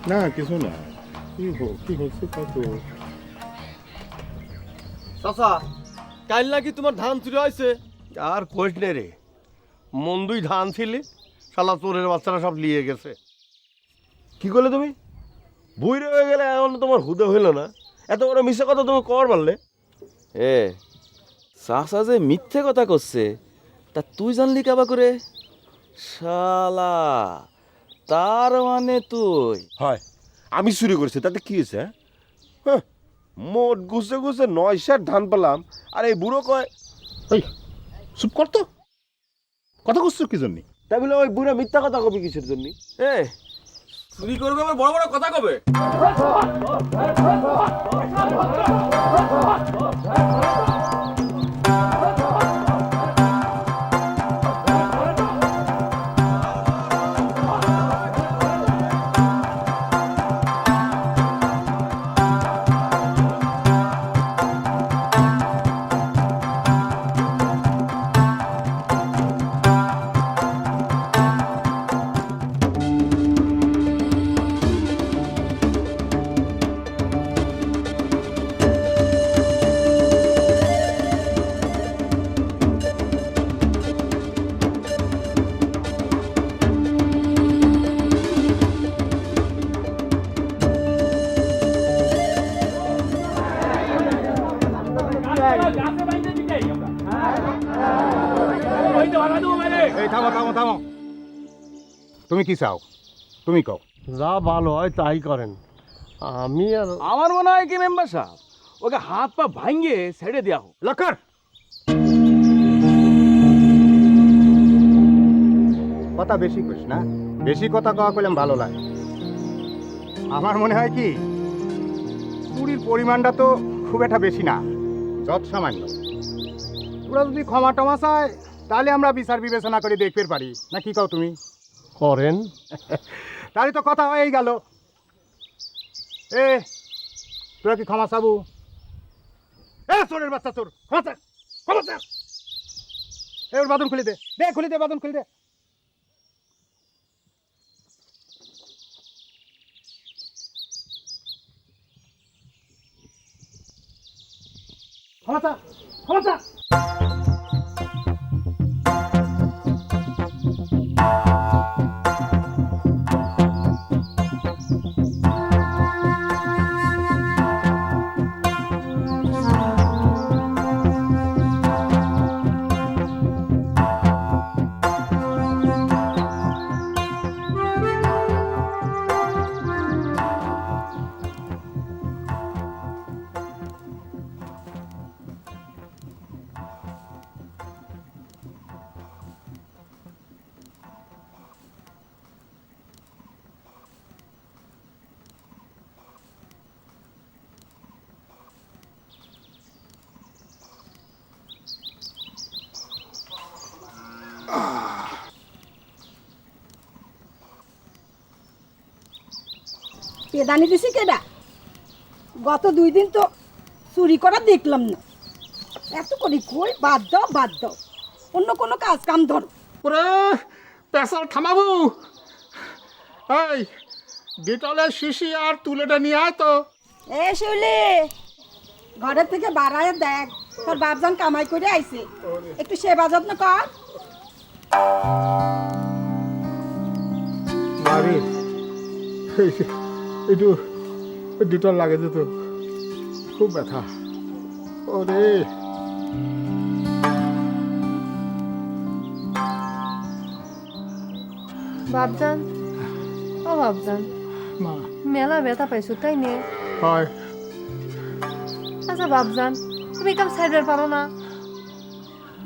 না কিছু না। কি হচ্ছে তাই তো। চাচা কাল নাকি তোমার ধান চুরি হয়েছে? আর কইস নে রে, মন্দুই ধান ছিলে, শালা চোরের বাচ্চারা সব নিয়ে গেছে। কি করলে তুমি? বুইরে হয়ে গেলে এখন তোমার হুদে হইল না? এত বড় মিশা কথা তুমি কর পারলে? এ চাচা যে মিথ্যে কথা করছে তা তুই জানলি কাবা করে? শালা, তার মানে তুই হয় আমি চুরি করছি, তাতে কি হয়েছে? হ্যাঁ, মোট গুছে গুছে 9 সের ধান পেলাম, আর এই বুড়ো কয়। এই চুপ কর তো, কথা করছো কি জন্য? তাই বলে ওই বুড়া মিথ্যা কথা কবি কিসের জন্য? এ চুরি করবে আমার বড় বড় কথা কবে? এই থামো থামো থামো, তুমি কি চাও? তুমি কও। যা ভালো হয় তাই করেন। আমি আর আমার মনে হয় কি মেম্বার সাহেব, ওকে হাত পা ভাঙ্গে ছেড়ে দেওয়া হোক। লক্কর, কথা বেশি কইস না, বেশি কথা কওয়া কইলাম ভালো লাগে। আমার মনে হয় কি চুরির পরিমাণটা তো খুব একটা বেশি না, যত সামান্য। তোরা যদি ক্ষমা টমা চায় তাহলে আমরা বিচার বিবেচনা করে দেখতে পারি, না কি কও তুমি? করেন। তাহলে তো কথা হয়েই গেল। এ তোরা কি ক্ষমা চাবু? এ চোরের বাচ্চা চোর, ক্ষমা চা, ক্ষমা চা। এ ওর বাদন খুলে দে, দে খুলে দে, বাদন খুলে দে। ক্ষমা চা, ক্ষমা চা। পেদানি দিছি কেডা? গত 2 দিন তো চুরি করা দেখলাম না। এত করি কই, বাদ দাও বাদ দাও, অন্য কোনো কাজ কাম ধরো। ওরে পেশাল থামাবু। এই ডিটলের শিশি আর তুলেটা নিয়ে আয় তো। এ শিউলি, ঘরের থেকে বাড়ায় দেখ তোর বাপজান কামাই করে আইছে, একটু সেবা যত্ন কর। মারি একটু ডিটল লাগে যেত, খুব ব্যথা। ওরে বাপজান, ও বাপজান, মা, মেলা ব্যথা পাইছো তাই নে? হয় আচ্ছা বাপজান, তুমি কাম সাইডের পারো না?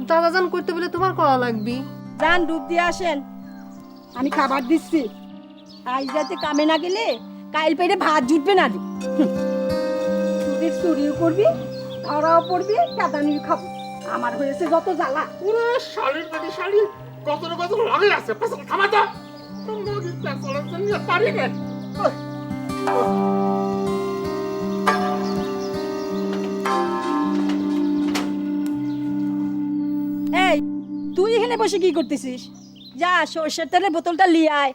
দাদাজান করতে বলে তোমার করা লাগবি। যান ডুব দিয়ে আসেন, আমি খাবার দিচ্ছি। আজ রাতে কামে না গেলে কাইল পেটে ভাত জুটবে না। চুরির চুরিও করবি, ধরাও পড়বি, কাদানিও খাবো। আমার হয়েছে যত জ্বালা। পুরো শালির বেটি শালি, কত কত লাগে আছে। পেছাল থামা তো, তোমাকে পেছালের জন্য পারি না। এই তুই এখানে বসে কি করতেছিস? যা সর্ষের তেলের বোতলটা লিয়ে আয়।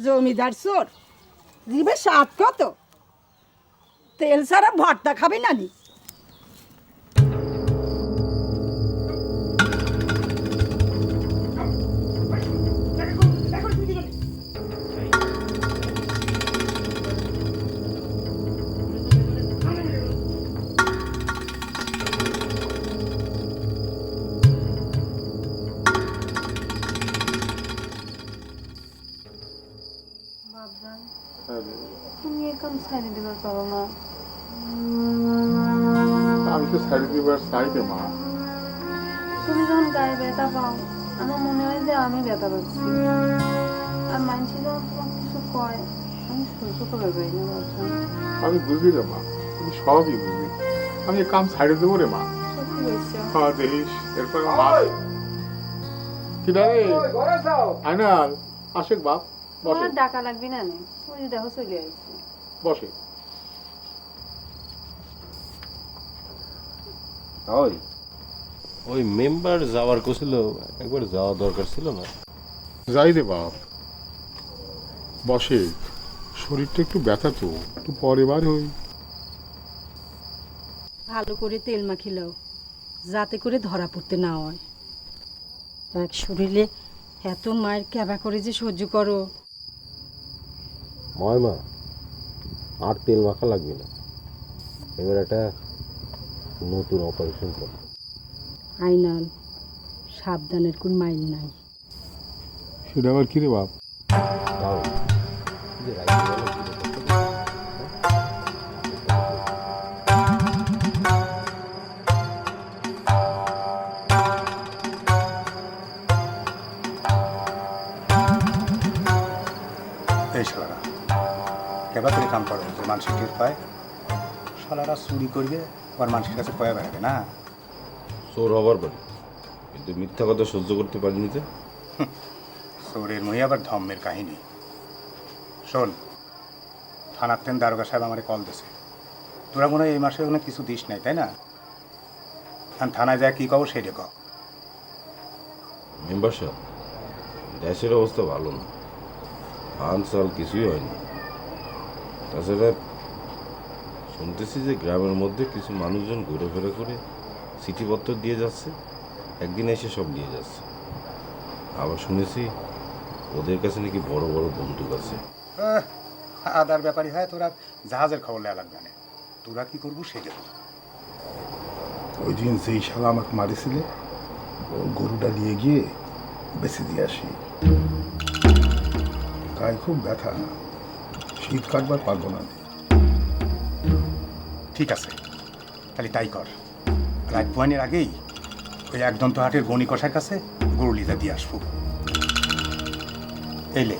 জমিদার চোর, জিভে স্বাদ কত, তেল ছাড়া ভর্তা খাবি না নি? বাবজান তুমি এই কাম ছাড়ি দিবার পারো না। আমি তো ছাড়ি দিবার চাইতে মা। তুমি যখন গায়ে ব্যথা পাও আমার মনে হয় যে আমি ব্যথা পাচ্ছি, আর মানুষের যখন তোমার কিছু কয় আমি সহ্য করে পাই না বাবজান। আমি বুঝি রে মা, আমি সবই বুঝি। আমি এই কাম ছাড়ি দেবো রে মা। সত্যি বলছো? হ্যাঁ দেখিস এরপর মা কি রে আইনাল আশেক বাপ বসে আমার ডাকা লাগবে না নে, ওই যে দেখো চলে আসছে। বসে। ওই ওই মেম্বার যাওয়ার কছিল, একবার যাওয়া দরকার ছিল না? যাই রে বাপ, বসে। শরীরটা একটু ব্যথা তো, একটু পরে বার হই। ভালো করে তেল মাখিলাও, যাতে করে ধরা পড়তে না হয়। এক শরীরে এত মায়ের ক্যাবা করে যে সহ্য করো। মা আর তেল মাখা লাগবে না, এবার একটা নতুন অপারেশন কর। আইনাল, সাবধানের কোন মাইল নাই। সেটা আবার কি রে বাপ? তাও যে রাইতে বেলা ঘুরে বেড়াতে এই শালারা কেবা করে কাম করো যে মানুষের টের পায়? শালারা চুরি করবে আবার মানুষের কাছে কয়ে বেড়াবে না। চোর হবার পারি, কিন্তু মিথ্যা কথা সহ্য করতে পারিনি যে। চোরের মুহে আবার ধম্মের কাহিনী। শোন, থানার তেন দারোগা সাহেব আমারে কল দিছে। তোরা মনে হয় এই মাসে কোনো কিছু দিস নাই, তাই না? আর থানায় যায় কী কব সেটা কব। মেম্বার সাহেব, দেশের অবস্থা ভালো না, ধান চাল কিছুই হয়নি। তাছাড়া শুনতেছি যে গ্রামের মধ্যে কিছু মানুষজন ঘুরেফেরা করে চিঠিপত্র দিয়ে যাচ্ছে, একদিন এসে সব নিয়ে যাচ্ছে। আবার শুনেছি ওদের কাছে নাকি বড় বড় বন্দুক আছে। আদার ব্যাপারই হয়, তোরা জাহাজের খবর নেওয়া লাগবে না। তোরা কি করবো সেটা বল। ওই দিন যেই শালা আমাকে মারিছিলে ওর গরুটা নিয়ে গিয়ে বেঁচে দিয়ে আসি। গায়ে খুব ব্যথা, শীত কাটবার পারবো না। ঠিক আছে, তাহলে তাই কর। রাত পোয়ানের আগেই ওই একদন্ত হাটের গণি কষার কাছে গরু লিজা দিয়ে আসবো। এলে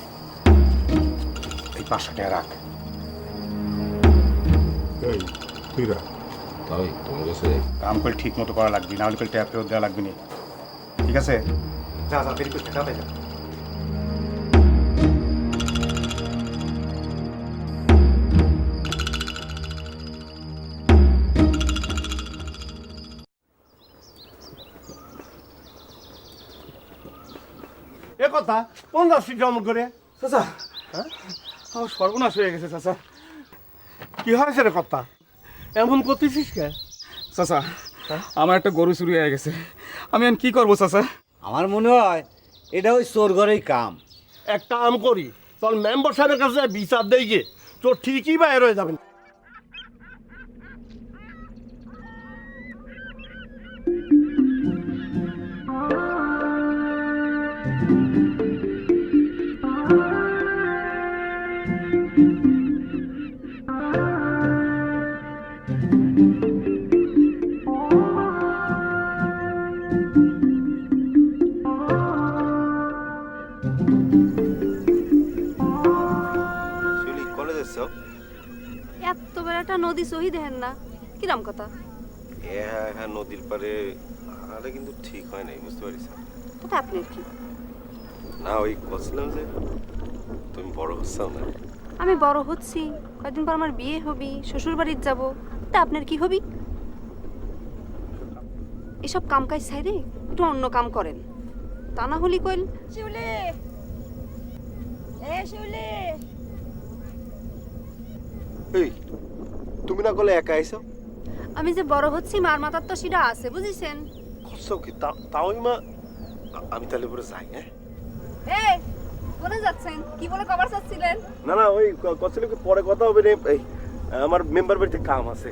এই 500 টাকা রাখ। এই তুই রাখ। তাই তোমার কাছে কাম করে ঠিক মতো করা লাগবে, না হলে করে ট্যাপ ফেরত দেওয়া লাগবে না। ঠিক আছে, যা যা দেরি করতে যা। এ কথা 50 ফিট জমন করে। চাচা, আমার সর্বনাশ হয়ে গেছে চাচা। কি হয়েছে রে কথা? এমন করতেছিস কে? চাচা, আমার একটা গরু চুরি হয়ে গেছে, আমি এখন কি করবো চাচা? আমার মনে হয় এটা ওই চোর ঘরেই কাম। একটা আম করি, তোর মেম্বার সাহেবের কাছে বিচার দেই গে, তোর ঠিকই বাইর হয়ে যাবেন। এত বড় একটা নদী সহি দেখেন না, কিরাম কথা? হ্যাঁ নদীর পারে আরে কিন্তু ঠিক হয় নাই, বুঝতে পারিস? ওটা আপনার কি? না ওই বলছিলাম যে তুমি বড় হচ্ছ না। আমি বড় হচ্ছি, কয়েকদিন পর আমার বিয়ে হবি, শ্বশুর বাড়ির যাবো, তা আপনার কি হবি? এসব কাম কাজ ছাইরে একটু অন্য কাম করেন, তা না হলি কইল। শিউলি, এ শিউলি, এই তুমি না করলে একা আইছো? আমি যে বড় হচ্ছি মার মাথার তো সেটা আছে বুঝিছেন। করছো কি তাও মা? আমি তাহলে পরে যাই, হ্যাঁ? এই কোনে যাচ্ছেন? কি বলে কভার চাচ্ছিলেন? না না, ওই কথা কি পরে কথা হবে রে। এই আমার মেম্বার বাড়িতে কাম আছে।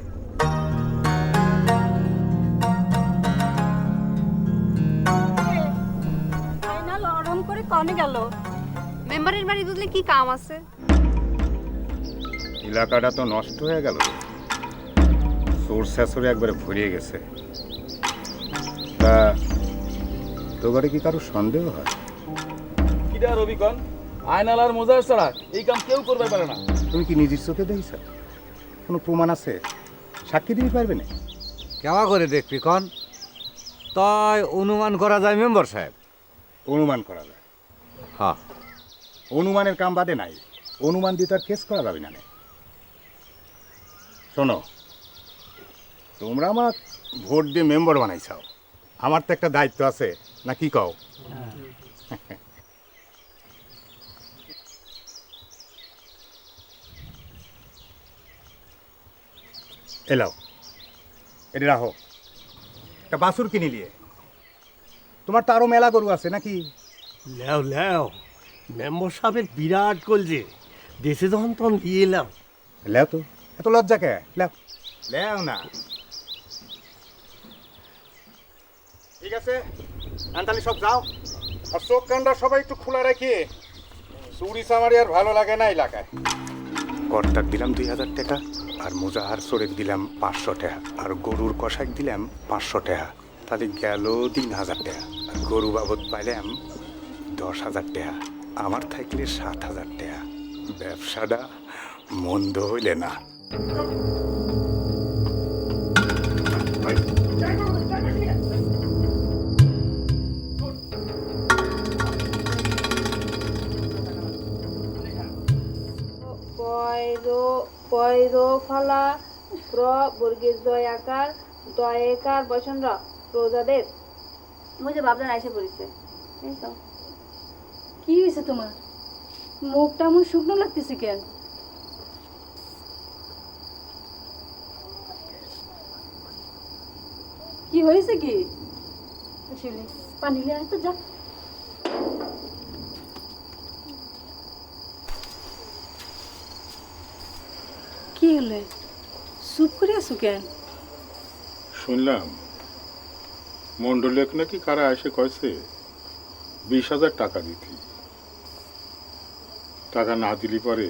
আয়নাল আরাম করে কনে গেল? মেম্বারের বাড়ি বুঝলে কি কাম আছে? এলাকাটা তো নষ্ট হয়ে গেল, চোর শাশুড়ি একবারে ভরিয়ে গেছে। তা তো ঘরে কি কারো সন্দেহ হয়? কিরা রবিকন, আয়নালার মোজার ছাড়া এই কাম কেউ করবে পারে না। তুমি কি নিজের চোখে দেখছ? কোনো প্রমাণ আছে? সাক্ষী দিতে পারবে না? কেমন করে দেখবি কন? তাই অনুমান করা যায় মেম্বার সাহেব। অনুমান করা যায়? হ্যাঁ। অনুমানের কাম বাদে নাই, অনুমান দিয়ে তার কেস করা যাবে না। শোনো, তোমরা আমার ভোট দিয়ে মেম্বার বানাইছাও, আমার তো একটা দায়িত্ব আছে, না কি কও? এলাও, এটা রাখো। একটা বাছুর কিনে নিয়ে, তোমার তো আরো মেলা গরু আছে নাকি? লেও লেও, মেম্বার সাহেবের বিরাট গোল যে দেশে যখন তখন দিয়ে এলাম। লেও তো, এত লজ্জা কে? লেও লেও না। ঠিক আছে, তাহলে সব যাও, আর চোখ কানটা সবাই একটু খোলা রাখি। চুরি চামারি আর ভালো লাগে না এলাকায়। কর্তাক দিলাম 2000 টাকা, আর মোজাহার চোরেক দিলাম 500 টাকা, আর গরুর কষাক দিলাম 500 টাকা। তাহলে গেল 3000 টাকা। আর গরু বাবদ পাইলাম 10,000 টাকা। আমার থাকলে 7,000 টাকা। ব্যবসাটা মন্দ হইলে না। পয়রোফালা প্র বর্গের জয় আকার দয়েকার বসন র প্রজাদের মুঝে ভাবলেন আইসে পড়িছে। এই তো কি হয়েছে তোমার? মুখটা এমন শুকনো লাগতেছে কেন? কি হয়েছে কি? আসলে পানি লিয়ে আয় তো, যা। কি হলে চুপ করে আছো কেন? শুনলাম মন্ডলেক নাকি কারা এসে কয়েছে 20,000 টাকা দিতি। টাকা না দিলি পরে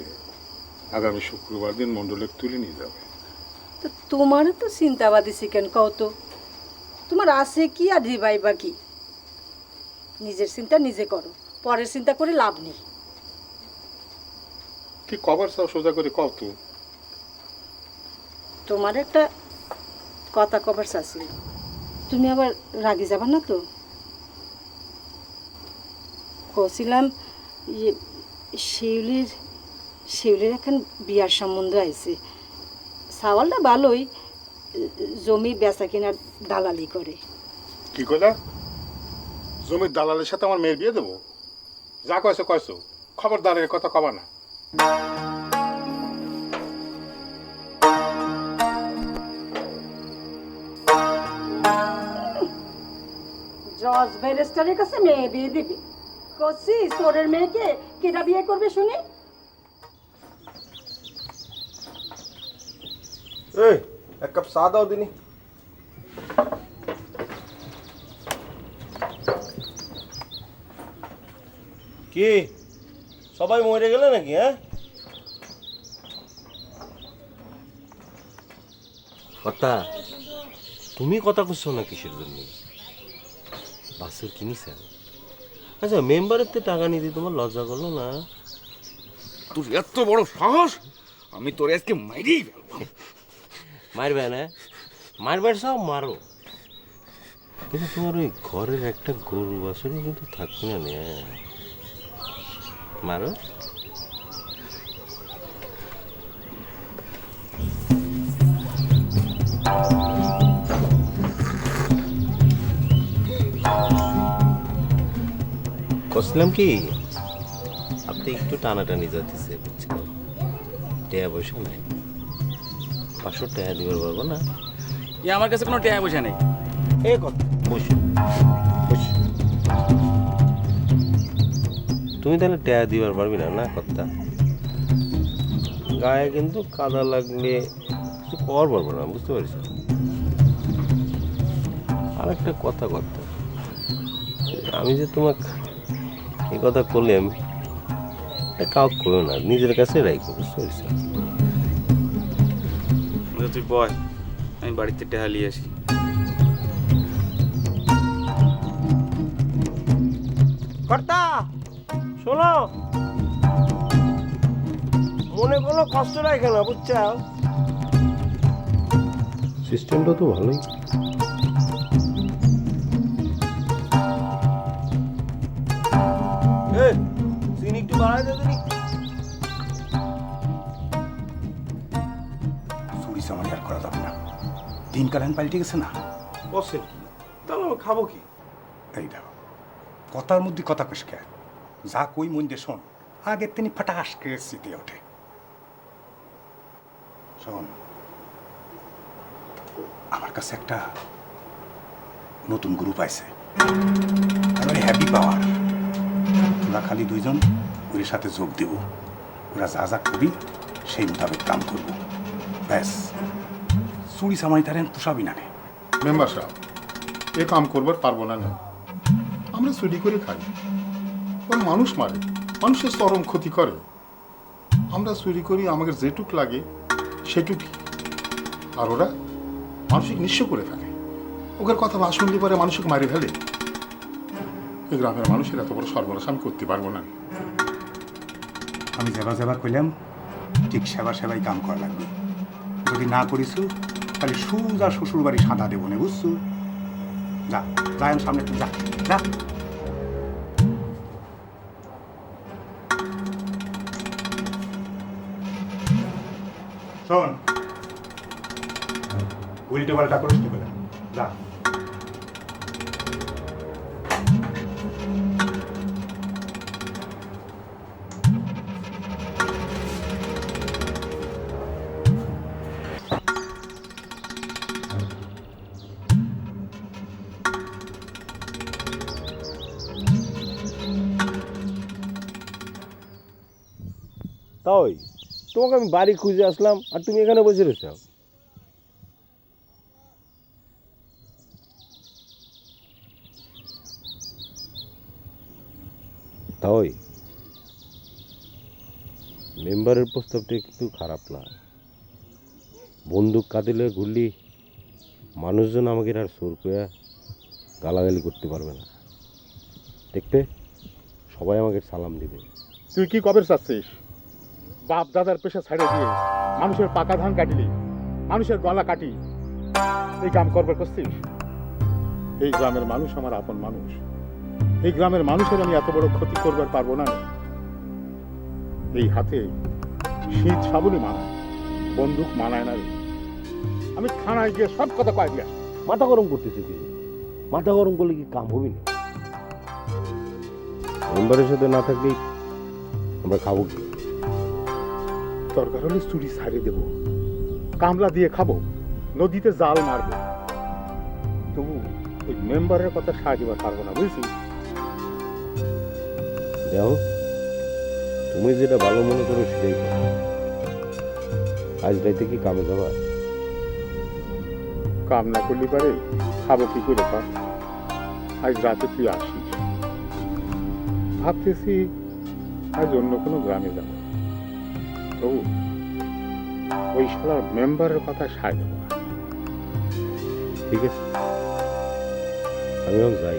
আগামী শুক্রবার দিন মন্ডলেক তুলে নিয়ে যাবে। তো তোমারও তো চিন্তা বাদিছি কেন কও তো? তোমার আছে কি আর দিবাই বা কি? নিজের চিন্তা নিজে করো, পরের চিন্তা করে লাভ নেই। কি কভার চাও সোজা করে কও তো। তোমার একটা কথা কবার চাচ্ছি, তুমি আবার রাগে যাবা না তো? কছিলাম ইয়ে, শিউলির এখন বিয়ার সম্বন্ধ আইছে। সাওয়ালটা ভালোই, জমি বেচা কেনার দালালি করে। কি কইলা? জমির দালালের সাথে আমার মেয়ের বিয়ে দেবো? যা কয়েছো কয়েছো, খবরদারের কথা কবা না। জজ ব্যারিস্টারের কাছে মেয়ে বিয়ে দিবে? কচ্ছি চোরের মেয়েকে কেটা বিয়ে করবে শুনি? এই এক কাপ চা দাও দিনি। কি সবাই মরে গেলে নাকি? হ্যাঁ, কথা তুমি কথা করছো না কিসের জন্য? বাসের কিনিছেন? আচ্ছা, মেম্বারের তো টাকা নিতে তোমার লজ্জা করলো না? তোর এত বড় সাহস, আমি তোর আজকে মাইরেই ফেলবো। মারবে না? মারবে সব মারো, কিন্তু তোমার ওই ঘরের একটা গরু বাছুরও কিন্তু থাকবে না। মারো। বলছিলাম কি, আপনি একটু টানাটানি যাতেছে, বুঝছেন? টেয়া বসে নাই, 500 টাকা দিবার পারবো না? এ আমার কাছে কোনো টাকা পয়সা নেই। এ কথা বসে বসে তুমি তাহলে টাকা দিবার পারবি না? না কথা গায়ে কিন্তু কাদা লাগলে কিছু কর পারবো না, বুঝতে পারিস? আর একটা কথা আমি যে তোমাকে এই কথা করলাম কাউ করো না, নিজের কাছে রাখো, বুঝতে পারিস? তুই বয়, আমি বাড়িতে টাকা নিয়ে আসি। কর্তা শোনো, মনে কোনো কষ্ট রাখে না, বুঝছো? সিস্টেমটা তো ভালোই। চিনি একটু বাড়াই দে তুমি। চুরি চামারি আর করা যাবে না, দিনকাল এখন পাল্টে গেছে না। বসে কি তাহলে আমি খাবো কি? এই দেখো, কথার মধ্যে কথা কষকে যা কই মন দিয়ে শোন, আগের তিনি ফাটাস করে স্মৃতি ওঠে। শোন, আমার কাছে একটা নতুন গ্রুপ আছে, এবারে হ্যাপি পাওয়ার। তোরা খালি দুইজন ওর সাথে যোগ দেব, ওরা যা যা করবি সেই মোতাবেক কাম করব। ব্যাস, চুরি চামারি তার পোষাবি না। মেম্বার সাহেব, এ কাম করবার পারবো না। আমরা চুরি করে খাই, ওরা মানুষ মারে, মানুষের চরম ক্ষতি করে। আমরা চুরি করি আমাদের যেটুক লাগে সেটুকুই, আর ওরা মানসিক নিঃস্ব করে ফেলে। ওদের কথা না শুনলে পরে মানুষকে মারি ফেলে। এই গ্রামের মানুষের এত বড় সর্বনাশ আমি করতে পারবো না। আমি যেবা কইলাম ঠিক সেবাই কাম করা লাগবে। যদি না করিস তাহলে সুজা শ্বশুর বাড়ি সাদা দেবো না, বুঝছো? যা যা, সামনে যা যা। শোন, উল্টে পাল্টা করিস নি বলে, যা। তাই তোমাকে আমি বাড়ি খুঁজে আসলাম আর তুমি এখানে বসে রয়েছো। তাই মেম্বারের প্রস্তাবটা একটু খারাপ না। বন্দুক কাঁদিলে ঘুরলি মানুষজন আমাকে আর সোর করে গালাগালি করতে পারবে না, দেখতে সবাই আমাকে সালাম দিবে। তুই কি কবে চাচ্ছিস? বাপ দাদার পেশা ছাড়ে দিয়ে মানুষের পাকা ধান কাটিলি, মানুষের গলা কাটি এই কাম করবার করছিস? এই গ্রামের মানুষ আমার আপন মানুষ, এই গ্রামের মানুষের আমি এত বড় ক্ষতি করবার পারবো না। এই হাতে শীত সাবুনি মানায়, বন্দুক মানায় না। আমি থানায় গিয়ে সব কথা কয়ে দিয়া। মাথা গরম করতেছি তুই, মাথা গরম করলে কি কাম হবে না? মেম্বারের সাথে না থাকলেই আমরা খাবো কি? দরকার হলে চুরি ছাড়িয়ে দেবো, কামলা দিয়ে খাবো, নদীতে জাল মারবো, তবু ওই মেম্বারের কথা সাহায্য দিবার পারবো না, বুঝছিস? দেখো, তুমি যেটা ভালো মনে করো সেটাই করো। আজ রাইতে কি কামে যাবা? কাম না করলে পারে খাবো কি করে? আজ রাতে তুই আসিস, ভাবতেছি আজ অন্য কোনো গ্রামে যাবো, তবু ওই শালার মেম্বারের কথা সাহায্য দেবো না। ঠিক আছে, আমি এখন যাই,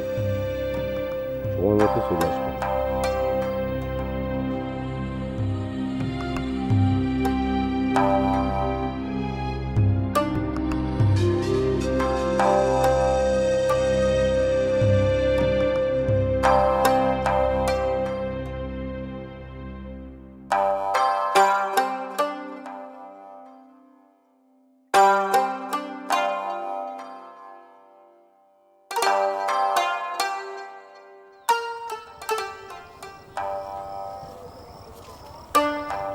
সময় মতো চলে আসবো।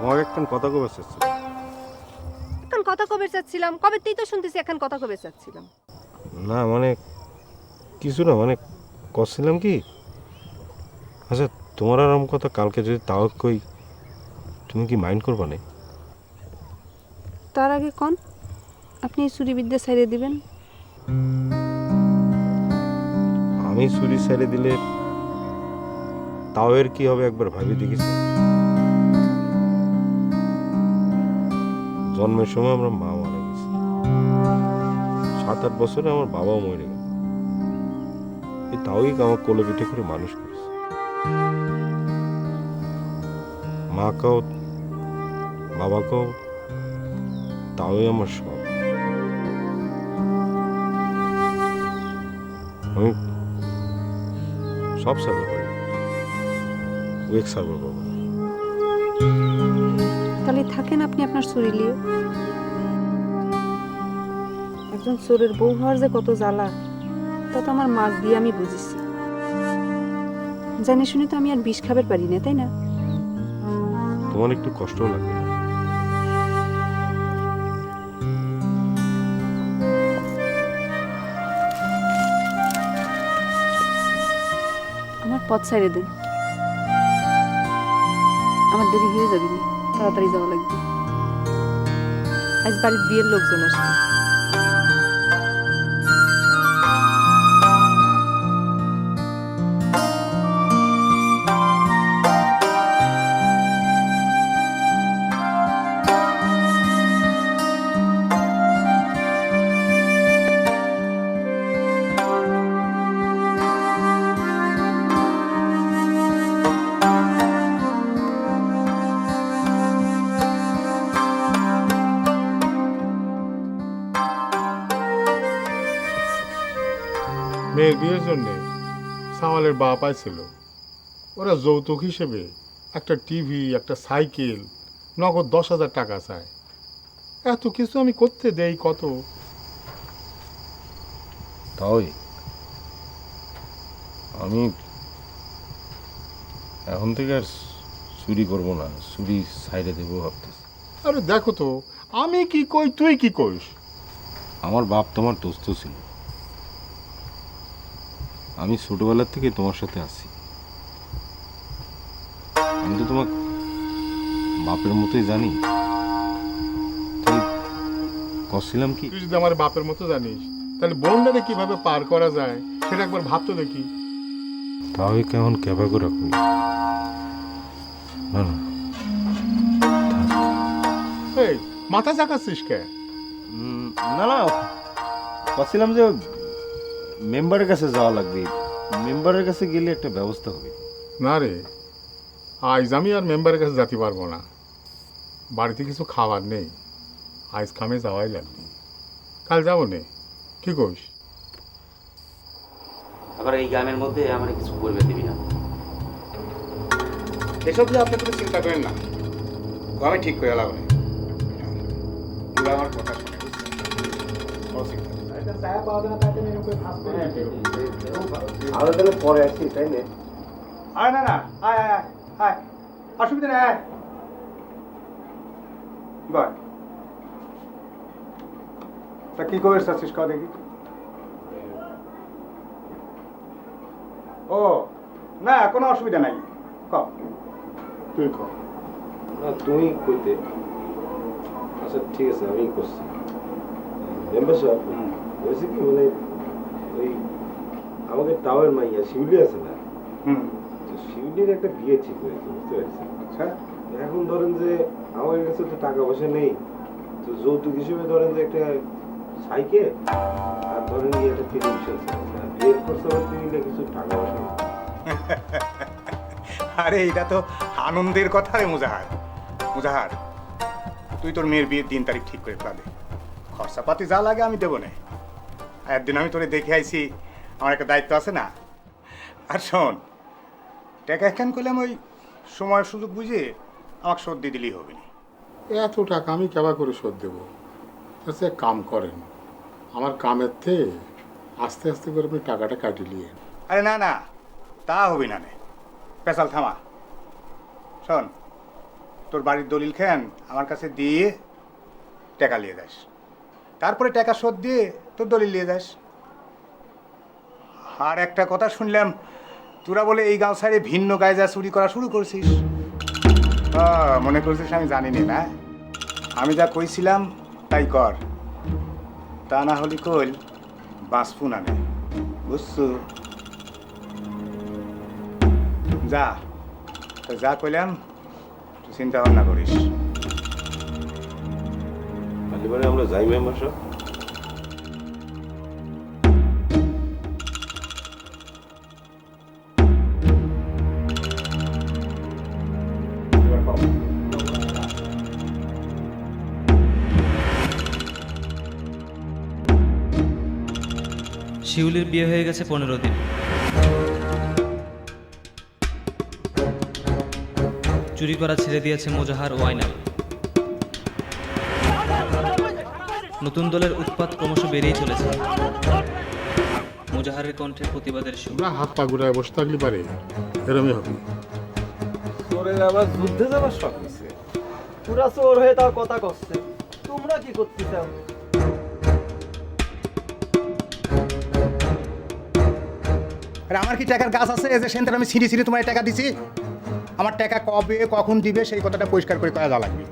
তোমাকে একখান কথা কবার চাচ্ছি। এখন কথা কবে চাচ্ছিলাম, কবে তুই তো শুনতেছি এখন কথা কবে চাচ্ছিলাম। না মানে কিছু না, মানে করছিলাম কি, আচ্ছা তোমার আরাম কথা কালকে যদি তাও কই, তুমি কি মাইন্ড করবা না? তার আগে কোন আপনি চুরি বিদ্যা ছাইড়ে দিবেন? আমি চুরি ছেড়ে দিলে তাও এর কি হবে একবার ভাবি দেখেছি? জন্মের সময় আমরা মা মারা গেছি, 7-8 বছরে আমার বাবাও মরে গেল, এই তাওই আমার কোলে পিঠে করে মানুষ করেছে। মা কাও বাবা কাও তাওই আমার সব। আমি সব সার্ভার করি, ওয়েক সার্ভার করবো। তাহলে থাকেন আপনি আপনার চুরি নিয়ে। একজন চোরের বউ হওয়ার যে কত জ্বালা তা তো আমার মাছ দিয়ে আমি বুঝেছি। জানি শুনে তো আমি আর বিষ খাবার পারি না, তাই না? তোমার একটু কষ্টও লাগবে না? আমার পথ ছাইড়ে দেন, আমার দেরি হয়ে যাবে না, তাড়াতাড়ি যাওয়া লাগবে। আজ বাড়ির বিয়ের লোকজন আসবে। মেয়ের বিয়ের জন্য সাওয়ালের বাপ আইছিল, ওরা যৌতুক হিসেবে একটা টিভি, একটা সাইকেল, নগদ 10,000 টাকা চায়। এত কিছু আমি করতে দেই কত? তাই আমি এখন থেকে আর চুরি করব না, চুরি সাইডে দেবো ভাবতেছি। আরে দেখো তো, আমি কি কই তুই কি কইস? আমার বাপ তোমার দোস্ত ছিল, আমি ছোটবেলার থেকে তোমার সাথে আছি, আমি তো তোমাকে বাপের মতোই জানি। তাই করছিলাম কি, তুই যদি আমার বাপের মতো জানিস তাহলে বোনটাকে কিভাবে পার করা যায় সেটা একবার ভাবতে দেখি। তাও কেমন ক্যাবা করে রাখবি? না না, এই মাথা চাকাচ্ছিস কে? না না, করছিলাম যে মেম্বারের কাছে যাওয়া লাগবে, মেম্বারের কাছে গেলে একটা ব্যবস্থা হবে। না রে, আজ আমি আর মেম্বারের কাছে যেতে পারবো না, বাড়িতে কিছু খাবার নেই, আজ কামে যাওয়াই লাগবে, কাল যাবো নে, কি কইস? আবার এই গ্রামের মধ্যে আমার কিছু করবে দিবি না। এসব যে আপনি কোনো চিন্তা করেন না, ও আমি ঠিক করে লাগবে। আমার কথা শুনে আমরা তাহলে পরে আসছি, তাই না? আয় না না, আয় আয় আয় আয়, অসুবিধা নেই, আয় বল। তা কি খবর চাচ্ছিস ক দেখি? ও না, কোনো অসুবিধা নাই, ক তুই ক। না তুমি কইতে, আচ্ছা ঠিক আছে আমি করছি। মেম্বার সাহেব হয়েছে কি, মানে ওই আমাদের টাওয়ার মাইয়া শিউলি আছে না, তো শিউলির একটা বিয়ে ঠিক হয়েছে, বুঝতে পারছি। আচ্ছা, এখন ধরেন যে আমার কাছে তো টাকা পয়সা নেই, তো যৌতুক হিসেবে ধরেন যে একটা সাইকেল আর ধরেন যে একটা টেলিভিশন, বিয়ের খরচা করতে গেলে কিছু টাকা পয়সা নেই। আরে এটা তো আনন্দের কথা রে মুজাহার। মুজাহার, তুই তোর মেয়ের বিয়ের দিন তারিখ ঠিক করে ফেলা দে, খরচাপাতি যা লাগে আমি দেবো না। একদিন আমি তোরে দেখে আইছি, আমার একটা দায়িত্ব আছে না। আর শোন, টাকা একখান করলাম, ওই সময় সুযোগ বুঝে আমাকে শোধ দিয়ে দিলেই হবে না। এত টাকা আমি কেবা করে শোধ দেবো? আচ্ছা এক কাম করেন, আমার কামের থেকে আস্তে আস্তে করে আপনি টাকাটা কাটিয়ে নিয়ে। আরে না না, তা হবে না নে, পেশাল থামা। শোন, তোর বাড়ির দলিল খান আমার কাছে দিয়ে টাকা নিয়ে যাস, তারপরে টাকা শোধ দিয়ে তোর দলিল নিয়ে যাস। আর একটা কথা শুনলাম, তোরা বলে এই গাঁও সাইডে ভিন্ন গায়ে যা চুরি করা শুরু করছিস। মনে করছিস আমি জানি না? আমি যা কইছিলাম তাই কর, তা না হলে কইল বাঁচপু না নে, বুঝছো? যা, তো যা কইলাম তুই চিন্তা ভাবনা করিস। এবারে আমরা যাই মেম্বার সাহেব। শিউলির বিয়ে হয়ে গেছে 15 দিন। চুরি করা ছেড়ে দিয়েছে মোজাহার ও আয়নাল। নতুন দলের উৎপাত ক্রমশ বেড়েই চলেছে। মোজাহারের কণ্ঠে প্রতিবাদের সুর। আমরা হাত পা ঘুরায় বসে থাকলে পারে, এরমই হবে। চোরের আবার যুদ্ধে যাবার শখ হয়েছে, পুরা চোর হয়ে তার কথা করছে। তোমরা কি করতে চাও? আরে আমার কি টাকার গাছ আছে যে সেন্টার আমি ছিঁড়ি ছিঁড়ি তোমার টাকা দিছি? আমার টাকা কবে কখন দিবে সেই কথাটা পরিষ্কার করে কয়া যাওয়া লাগবে।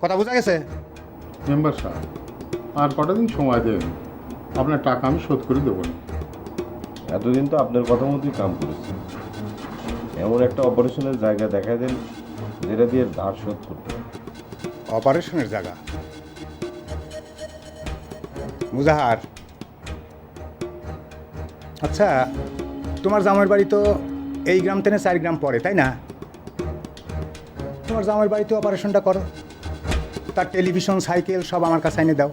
কথা বোঝা গেছে? মেম্বার সাহেব, আর কটা দিন সময় দেন, আপনার টাকা আমি শোধ করে দেবো না। এতদিন তো আপনার কথা মতোই কাম করেছি। এমন একটা অপারেশনের জায়গা দেখা দেন যেটা দিয়ে ধার শোধ করতে। অপারেশনের জায়গা? মুজাহার, আচ্ছা তোমার জামাইয়ের বাড়ি তো এই গ্রাম থেকে 4 গ্রাম পরে, তাই না? তোমার জামাইয়ের বাড়িতে অপারেশনটা করো, তার টেলিভিশন সাইকেল সব আমার কাছে এনে দাও।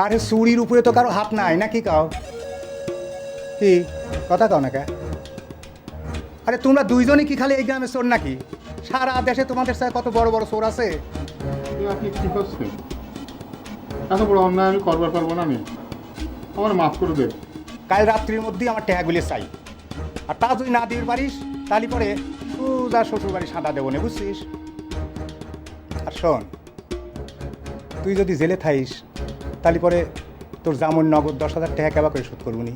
আরে চুরির উপরে তো কারো হাত নাই নাকি? কাও কি কথা কাও না কে? আরে তোমরা দুইজনই কি খালি এই গ্রামে চোর নাকি? সারা দেশে তোমাদের সাথে কত বড় বড় চোর আছে। আপনি কি করছেন? এত বড় অন্যায় আমি করবার পারবো না। আমি আমার মাফ করে দেব। কাল রাত্রির মধ্যেই আমার টাকাগুলি চাই, আর তা যদি না দিতে পারিস তাহলে পরে সোজা শ্বশুর বাড়ি সাদা দেবো না, বুঝছিস? আর শোন, তুই যদি জেলে থাইস তাহলে পরে তোর জামাই নগদ 10,000 টাকা কেবা করে শোধ করবো নি।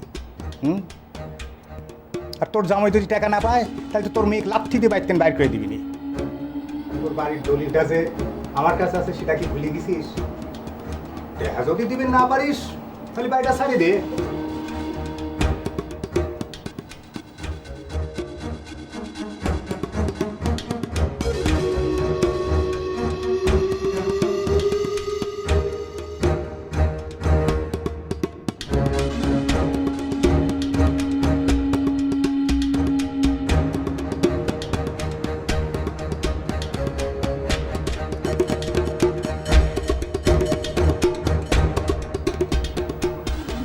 আর তোর জামাই যদি টাকা না পায় তাহলে তো তোর মেয়ে লাথি দিয়ে বাইর বাইর করে দিবি নি। তোর বাড়ির দলিলটা যে আমার কাছে আছে সেটা কি ভুলে গেছিস? টাকা যদি দিবেন না পারিস তাহলে বাড়িটা ছাড়িয়ে দে।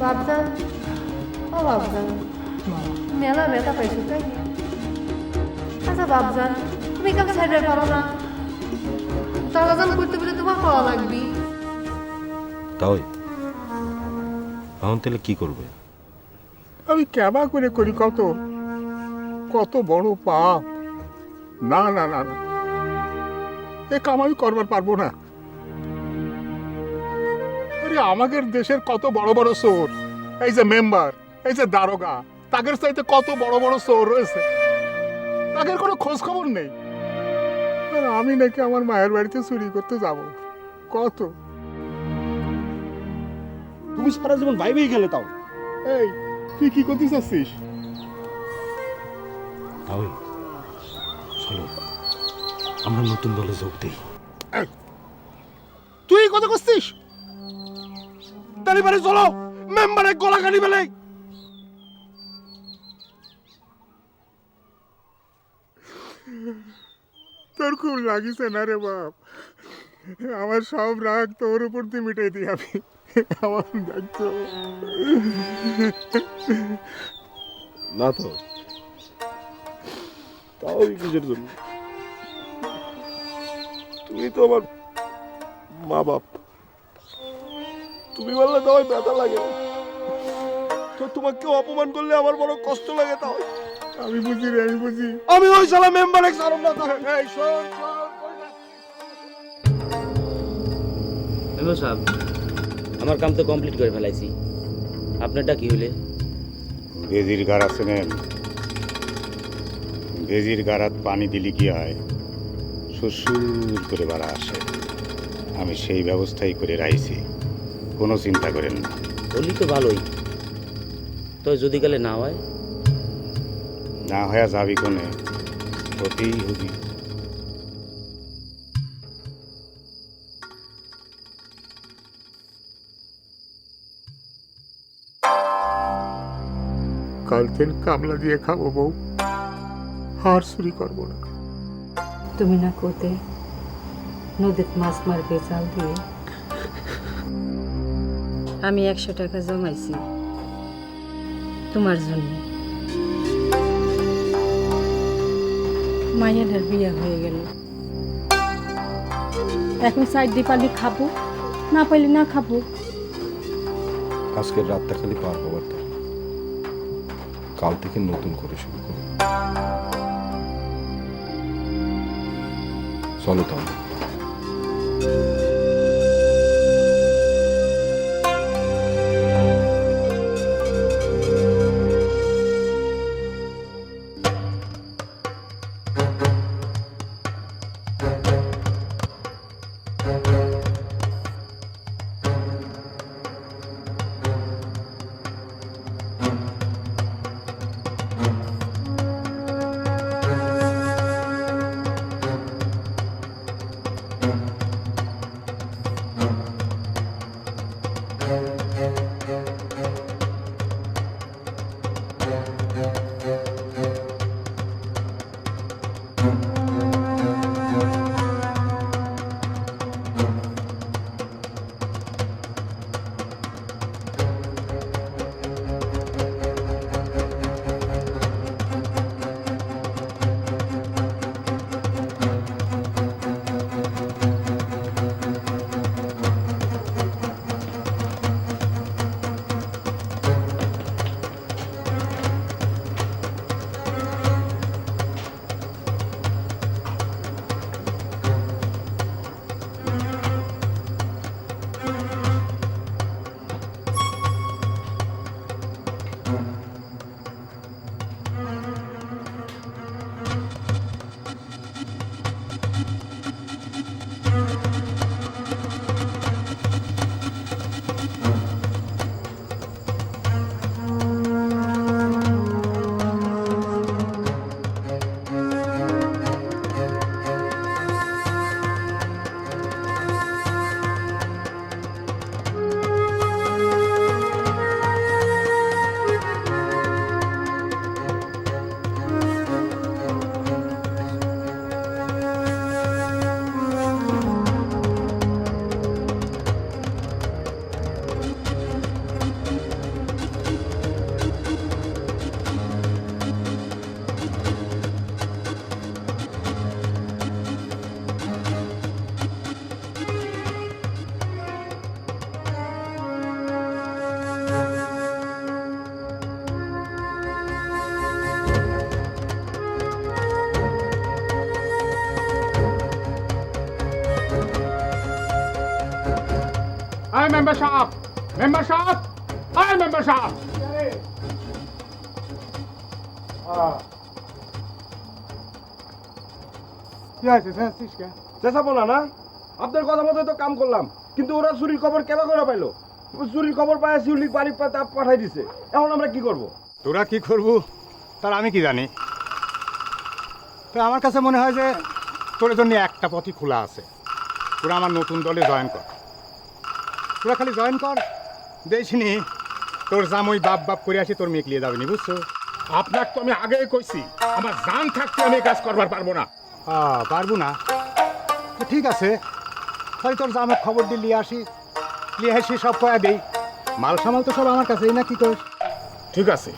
বাবজান, ও বাবজান, মেলা ব্যথা পাইছো তাই? আচ্ছা বাবজান, তুমি কাকে ছাড়বে পারো না? তাগাজান করতে বলে তোমার পাওয়া লাগবি। তাই এখন তাহলে কি করবে? আমি কেবা করে করি কত কত বড় পাপ! না না না না, এ কাম আমি করবার পারবো না। আরে আমাদের দেশের কত বড় বড় চোর, এই যে মেম্বার, এই যে দারোগা, তাদের চাইতে কত বড় বড় চোর রয়েছে, তাদের কোনো খোঁজ খবর নেই। আর আমি নাকি আমার মায়ের বাড়িতে চুরি করতে যাব? কত! তুমি সারা জীবন ভাইবেই গেলে তাও। এই তুই কি করতে চাচ্ছিস? তাই চলো আমরা নতুন দলে যোগ দিই। তুই এই কথা করছিস? তালি বাড়ি চলো, মেম্বারের গলা কাটি বেলে। তোর খুব লাগিছে না রে বাপ? আমার সব রাগ তোর উপর দিয়ে মিটাই দিই আমি। আমার দায়িত্ব না তো, তাও কিসের জন্য? তুমি তো আমার মা বাপ, তুমি বললে তো ব্যথা লাগে, তো তোমাকে অপমান করলে আমার বড় কষ্ট লাগে। তাও আমি বুঝি রে, আমি বুঝি। আমি ওই সালা মেম্বার এক সারম না। এই শোন, এমও সাহেব, আমার কাম তো কমপ্লিট করে ফেলাইছি, আপনারটা কি হলে? বেজির গাড়া চেনেন? বেজির গাড়াত পানি দিলে কি হয়, সুসুর করে বাড়া আসে। আমি সেই ব্যবস্থাই করে রাইছি, কোনো চিন্তা করেন না। বললি তো ভালোই, তো যদি গেলে না হয়? না হয়ে যাবি কোনে, হতেই হবি। কাল থেকে কামলা দিয়ে খাবো বউ, আর চুরি করবো না। তুমি না কোতে নদীত মাছ মারবে জাল দিয়ে? আমি 100 টাকা জমাইছি তোমার জন্য। মায়ের বিয়ে হয়ে গেল, এখন সাইড দিয়ে পারলে খাবো, না পাইলে না খাবো। আজকের রাতটা খালি পার হবার দরকার, কাল থেকে নতুন করে শুরু করি। চলো তাহলে। আয় মেম্বার সাহেব, মেম্বার সাহেব, আয় মেম্বার সাহেব। কি আছে চেঁচাচ্ছিস কে? চেঁচাবো না না, আপনার কথা মতো তো কাম করলাম, কিন্তু ওরা চুরির খবর কেন করে পাইলো? চুরির খবর পায় শিউলিক বাড়ি পাঠাই দিছে, এখন আমরা কি করব? তোরা কি করবো তার আমি কি জানি। তো আমার কাছে মনে হয় যে তোর জন্য একটা পথই খোলা আছে, তোরা আমার নতুন দলে জয়েন কর। তোরা খালি জয়েন কর, দেখিনি তোর জামই বাপ বাপ করে আসি তোর মেয়ে লিয়ে যাবে নি, বুঝছো? আপনার তো আমি আগেই কইছি, আমার জান থাকতে আমি এই কাজ করবার পারবো না। পারবো না তো ঠিক আছে, তাহলে তোর জামের খবর দিয়ে লিয়ে আসি সব কয়া দেই। মাল সামাল তো সব আমার কাছেই না, কি করিস? ঠিক আছে,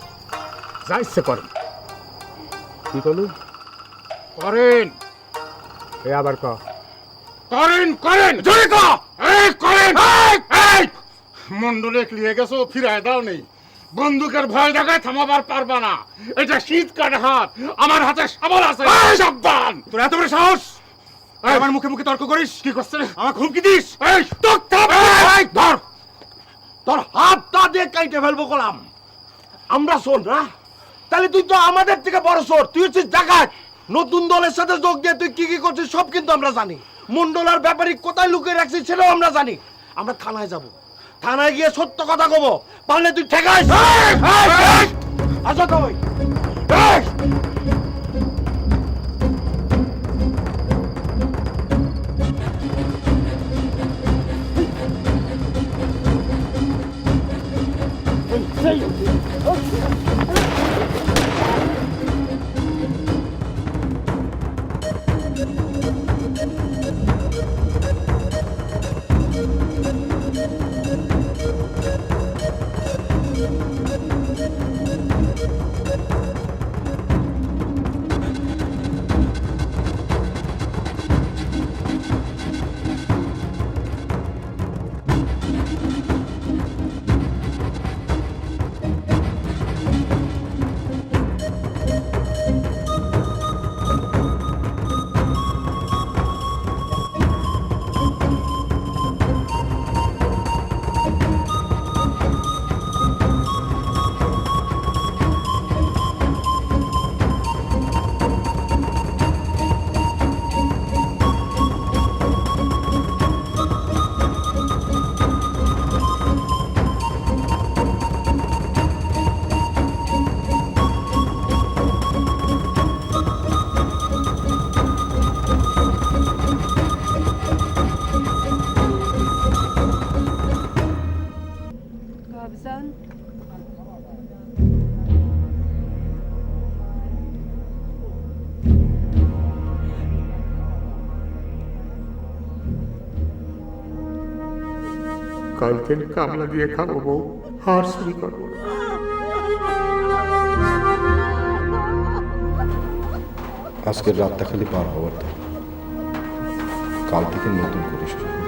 যা ইচ্ছে করেন। কি করলু? করেন এ আবার ক। করেন করেন, জোরে ক, এই করেন। এই মন্ডলে লিয়ে গেছো, ফিরায় দাও নেই। বন্দুকের ভয় দেখায় থামাবার পারবা না, এটা শীত কাটে হাত, আমার হাতে সাবল আছে। সাবধান, তোর এত বড় সাহস! আমার মুখে মুখে তর্ক করিস? কি করছিস? আমার হুমকি দিস? ধর তোর হাতটা দিয়ে কাইটে ফেলবো কলাম। আমরা শোন না, তাহলে তুই তো আমাদের থেকে বড় চোর, তুই হচ্ছিস ডাকাত। নতুন দলের সাথে যোগ দিয়ে তুই কি কি করছিস সব কিন্তু আমরা জানি। মন্ডল আর ব্যাপারী কোথায় লুকিয়ে রাখছিস সেটাও আমরা জানি। আমরা থানায় যাব, থানায় গিয়ে সত্য কথা কব, পারলে তুই ঠেকাইস। আচ্ছা তুই বাবজান কালকে কামলা দিয়ে খাবো বউ, আর চুরি করবো না। আজকের রাতটা খালি পার হওয়ার, কাল থেকে নতুন করে শুরু।